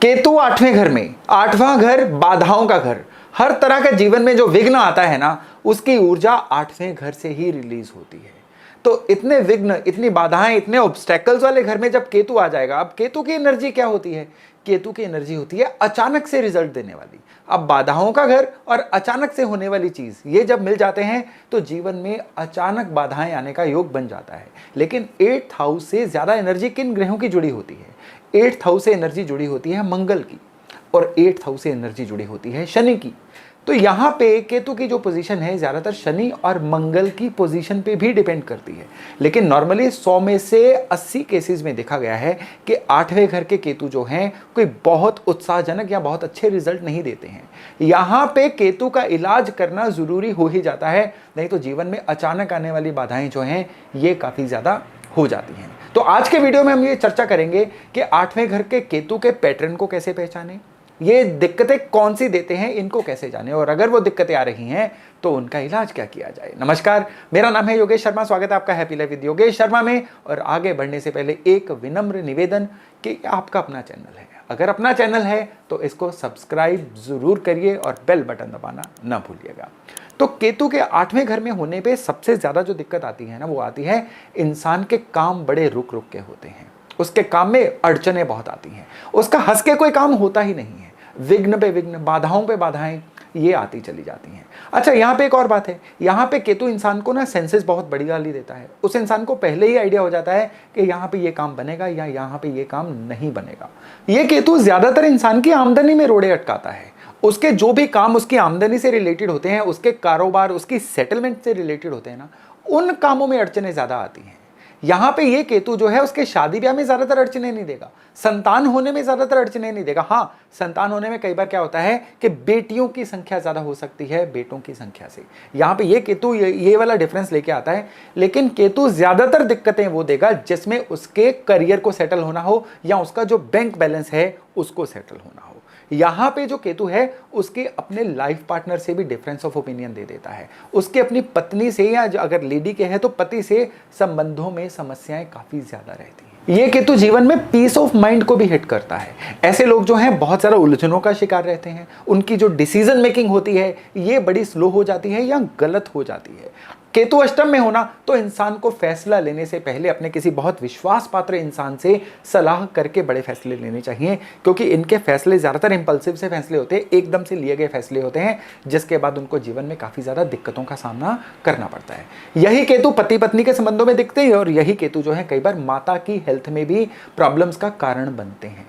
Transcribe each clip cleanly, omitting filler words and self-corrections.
केतु आठवें घर में, आठवां घर बाधाओं का घर। हर तरह का जीवन में जो विघ्न आता है ना, उसकी ऊर्जा आठवें घर से ही रिलीज होती है। तो इतने विघ्न, इतनी बाधाएं, इतने ऑब्स्टेकल्स वाले घर में जब केतु आ जाएगा, अब केतु की एनर्जी क्या होती है? केतु की एनर्जी होती है अचानक से रिजल्ट देने वाली। अब बाधाओं का घर और अचानक से होने वाली चीज, ये जब मिल जाते हैं तो जीवन में अचानक बाधाएं आने का योग बन जाता है। लेकिन 8th हाउस से ज्यादा एनर्जी किन ग्रहों की जुड़ी होती है? 8th हाउस से एनर्जी जुड़ी होती है मंगल की, और 8th हाउस से एनर्जी जुड़ी होती है शनि की। तो यहाँ पे केतु की जो पोजीशन है ज्यादातर शनि और मंगल की पोजीशन पे भी डिपेंड करती है। लेकिन नॉर्मली 100 में से 80 केसेस में देखा गया है कि आठवें घर के केतु जो हैं कोई बहुत उत्साहजनक या बहुत अच्छे रिजल्ट नहीं देते हैं। यहाँ पे केतु का इलाज करना जरूरी हो ही जाता है, नहीं तो जीवन में अचानक आने वाली बाधाएं जो हैं ये काफी ज्यादा हो जाती हैं। तो आज के वीडियो में हम ये चर्चा करेंगे कि आठवें घर के केतु के पैटर्न को कैसे पहचानें, ये दिक्कतें कौन सी देते हैं, इनको कैसे जाने, और अगर वो दिक्कतें आ रही हैं तो उनका इलाज क्या किया जाए। नमस्कार, मेरा नाम है योगेश शर्मा। स्वागत है आपका happy life with Yogesh Sharma में। और आगे बढ़ने से पहले एक विनम्र निवेदन कि आपका अपना चैनल है, अगर अपना चैनल है तो इसको सब्सक्राइब जरूर करिए और बेल बटन दबाना ना भूलिएगा। तो केतु के आठवें घर में होने पे सबसे ज्यादा जो दिक्कत आती है ना, वो आती है इंसान के काम बड़े रुक रुक के होते हैं, उसके काम में अड़चने बहुत आती हैं, उसका हंस के कोई काम होता ही नहीं है, विघ्न पे विघ्न, बाधाओं पे बाधाएं ये आती चली जाती हैं। अच्छा, यहाँ पे एक और बात है, यहाँ पे केतु इंसान को ना सेंसेस बहुत बड़ी गाली देता है। उस इंसान को पहले ही आइडिया हो जाता है कि यहाँ पे ये काम बनेगा या यहाँ पे ये काम नहीं बनेगा। ये केतु ज्यादातर इंसान की आमदनी में रोड़े अटकाता है। उसके जो भी काम उसकी आमदनी से रिलेटेड होते हैं, उसके कारोबार, उसकी सेटलमेंट से रिलेटेड होते हैं ना, उन कामों में अड़चने ज्यादा आती हैं। यहाँ पे ये केतु जो है उसके शादी ब्याह में ज्यादातर अड़चने नहीं देगा, संतान होने में ज्यादातर अड़चने नहीं देगा। हाँ, संतान होने में कई बार क्या होता है कि बेटियों की संख्या ज्यादा हो सकती है बेटों की संख्या से। यहाँ पे ये केतु ये वाला डिफरेंस लेके आता है। लेकिन केतु ज्यादातर दिक्कतें वो देगा जिसमें उसके करियर को सेटल होना हो या उसका जो बैंक बैलेंस है उसको सेटल होना हो। यहाँ पे जो केतु है उसके अपने लाइफ पार्टनर से भी डिफरेंस ऑफ ओपिनियन दे देता है। उसके अपनी पत्नी से, या अगर लेडी के है तो पति से, संबंधों में समस्याएं काफी ज्यादा रहती हैं। ये केतु जीवन में पीस ऑफ माइंड को भी हिट करता है। ऐसे लोग जो हैं बहुत सारा उलझनों का शिकार रहते हैं, उनकी जो डिसीजन मेकिंग होती है ये बड़ी स्लो हो जाती है या गलत हो जाती है। केतु अष्टम में होना तो इंसान को फैसला लेने से पहले अपने किसी बहुत विश्वास पात्र इंसान से सलाह करके बड़े फैसले लेने चाहिए, क्योंकि इनके फैसले ज्यादातर इंपल्सिव से फैसले होते हैं, एकदम से लिए गए फैसले होते हैं, जिसके बाद उनको जीवन में काफी ज्यादा दिक्कतों का सामना करना पड़ता है। यही केतु पति पत्नी के संबंधों में दिखते हैं, और यही केतु जो है कई बार माता की हेल्थ में भी प्रॉब्लम्स का कारण बनते हैं।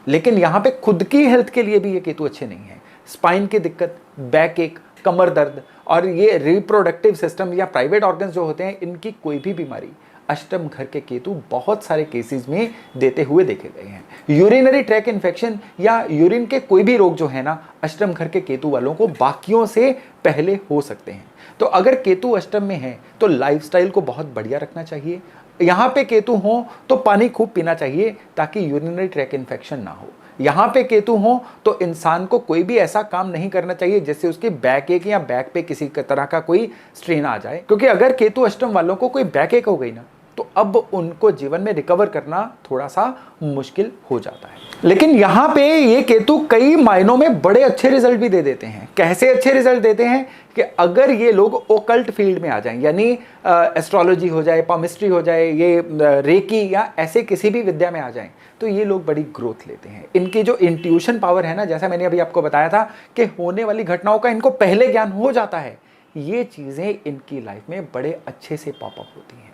लेकिन यहाँ पे खुद की हेल्थ के लिए भी ये केतु अच्छे नहीं है। स्पाइन की दिक्कत, बैक एक, कमर दर्द, और ये रिप्रोडक्टिव सिस्टम या प्राइवेट ऑर्गन्स जो होते हैं, इनकी कोई भी बीमारी अष्टम घर के केतु बहुत सारे केसेस में देते हुए देखे गए हैं। यूरिनरी ट्रैक इन्फेक्शन या यूरिन के कोई भी रोग जो है ना, अष्टम घर के केतु वालों को बाकियों से पहले हो सकते हैं। तो अगर केतु अष्टम में है तो लाइफस्टाइल को बहुत बढ़िया रखना चाहिए। यहाँ पे केतु हो तो पानी खूब पीना चाहिए ताकि यूरिनरी ट्रैक इन्फेक्शन ना हो। यहाँ पे केतु हो तो इंसान को कोई भी ऐसा काम नहीं करना चाहिए जिससे उसकी बैक एक या बैक पे किसी तरह का कोई स्ट्रेन आ जाए, क्योंकि अगर केतु अष्टम वालों को कोई बैक एक हो गई ना, तो अब उनको जीवन में रिकवर करना थोड़ा सा मुश्किल हो जाता है। लेकिन यहाँ पे ये केतु कई मायनों में बड़े अच्छे रिजल्ट भी दे देते हैं। कैसे अच्छे रिजल्ट देते हैं कि अगर ये लोग ओकल्ट फील्ड में आ जाएं, यानी एस्ट्रोलॉजी हो जाए, पामिस्ट्री हो जाए, ये रेकी या ऐसे किसी भी विद्या में आ जाएं, तो ये लोग बड़ी ग्रोथ लेते हैं। इनकी जो इंट्यूशन पावर है ना, जैसा मैंने अभी आपको बताया था कि होने वाली घटनाओं का इनको पहले ज्ञान हो जाता है, ये चीजें इनकी लाइफ में बड़े अच्छे से पॉपअप होती हैं।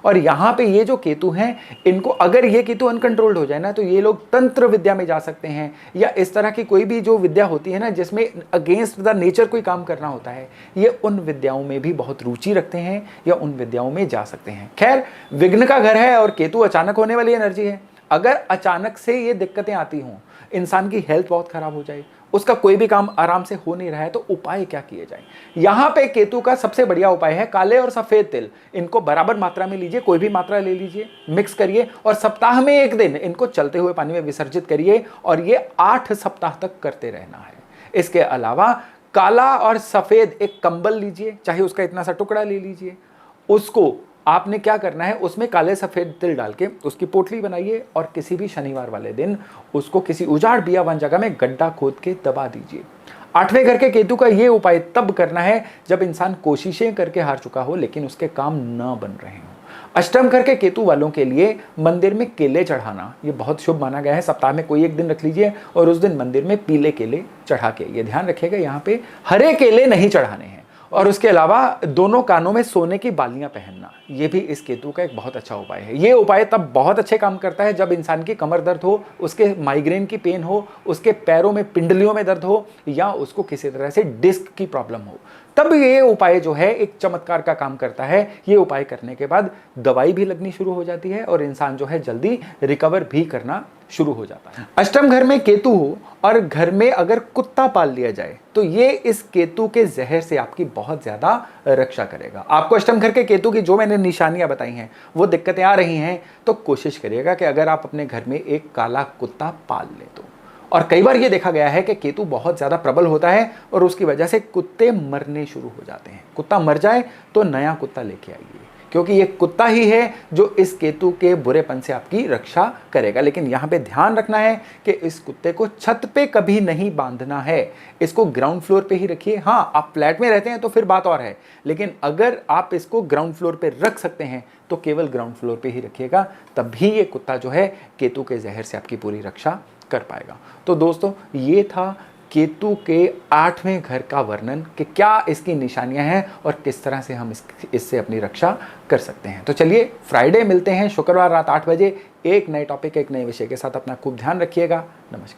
और यहाँ पे ये जो केतु हैं, इनको अगर ये केतु अनकंट्रोल्ड हो जाए ना, तो ये लोग तंत्र विद्या में जा सकते हैं, या इस तरह की कोई भी जो विद्या होती है ना जिसमें अगेंस्ट द नेचर कोई काम करना होता है, ये उन विद्याओं में भी बहुत रुचि रखते हैं या उन विद्याओं में जा सकते हैं। खैर, विघ्न का घर है और केतु अचानक होने वाली एनर्जी है। अगर अचानक से ये दिक्कतें आती हों, इंसान की हेल्थ बहुत खराब हो जाए, उसका कोई भी काम आराम से हो नहीं रहा है, तो उपाय क्या किए जाए? यहाँ पे केतु का सबसे बढ़िया उपाय है काले और सफेद तिल। इनको बराबर मात्रा में लीजिए, कोई भी मात्रा ले लीजिए, मिक्स करिए और सप्ताह में एक दिन इनको चलते हुए पानी में विसर्जित करिए, और ये 8 सप्ताह तक करते रहना है। इसके अलावा काला और सफेद एक कंबल लीजिए, चाहे उसका इतना सा टुकड़ा ले लीजिए, उसको आपने क्या करना है, उसमें काले सफ़ेद तिल डाल के उसकी पोटली बनाइए और किसी भी शनिवार वाले दिन उसको किसी उजाड़ बियाबान जगह में गड्ढा खोद के दबा दीजिए। 8वें घर के केतु का ये उपाय तब करना है जब इंसान कोशिशें करके हार चुका हो लेकिन उसके काम न बन रहे हों। अष्टम घर के केतु वालों के लिए मंदिर में केले चढ़ाना ये बहुत शुभ माना गया है। सप्ताह में कोई एक दिन रख लीजिए और उस दिन मंदिर में पीले केले चढ़ा के, ये ध्यान रखिएगा यहाँ पे हरे केले नहीं चढ़ाने हैं। और उसके अलावा दोनों कानों में सोने की बालियां पहनना, ये भी इस केतु का एक बहुत अच्छा उपाय है। ये उपाय तब बहुत अच्छे काम करता है जब इंसान की कमर दर्द हो, उसके माइग्रेन की पेन हो, उसके पैरों में पिंडलियों में दर्द हो या उसको किसी तरह से डिस्क की प्रॉब्लम हो, तब ये उपाय जो है एक चमत्कार का काम करता है। ये उपाय करने के बाद दवाई भी लगनी शुरू हो जाती है और इंसान जो है जल्दी रिकवर भी करना शुरू हो जाता है। अष्टम घर में केतु हो और घर में अगर कुत्ता पाल लिया जाए तो ये इस केतु के जहर से आपकी बहुत ज्यादा रक्षा करेगा। आपको अष्टम घर के केतु की जो मैंने निशानियां बताई हैं वो दिक्कतें आ रही हैं तो कोशिश करिएगा कि अगर आप अपने घर में एक काला कुत्ता पाल लें तो। और कई बार ये देखा गया है कि केतु बहुत ज्यादा प्रबल होता है और उसकी वजह से कुत्ते मरने शुरू हो जाते हैं। कुत्ता मर जाए तो नया कुत्ता लेके आइए, क्योंकि ये कुत्ता ही है जो इस केतु के बुरेपन से आपकी रक्षा करेगा। लेकिन यहाँ पे ध्यान रखना है कि इस कुत्ते को छत पे कभी नहीं बांधना है, इसको ग्राउंड फ्लोर पे ही रखिए। हाँ, आप फ्लैट में रहते हैं तो फिर बात और है, लेकिन अगर आप इसको ग्राउंड फ्लोर पे रख सकते हैं तो केवल ग्राउंड फ्लोर पे ही रखिएगा, तभी ये कुत्ता जो है केतु के जहर से आपकी पूरी रक्षा कर पाएगा। तो दोस्तों, ये था केतु के 8वें घर का वर्णन कि क्या इसकी निशानियां हैं और किस तरह से हम इससे अपनी रक्षा कर सकते हैं। तो चलिए, फ्राइडे मिलते हैं शुक्रवार रात 8 बजे एक नए टॉपिक, एक नए विषय के साथ। अपना खूब ध्यान रखिएगा। नमस्कार।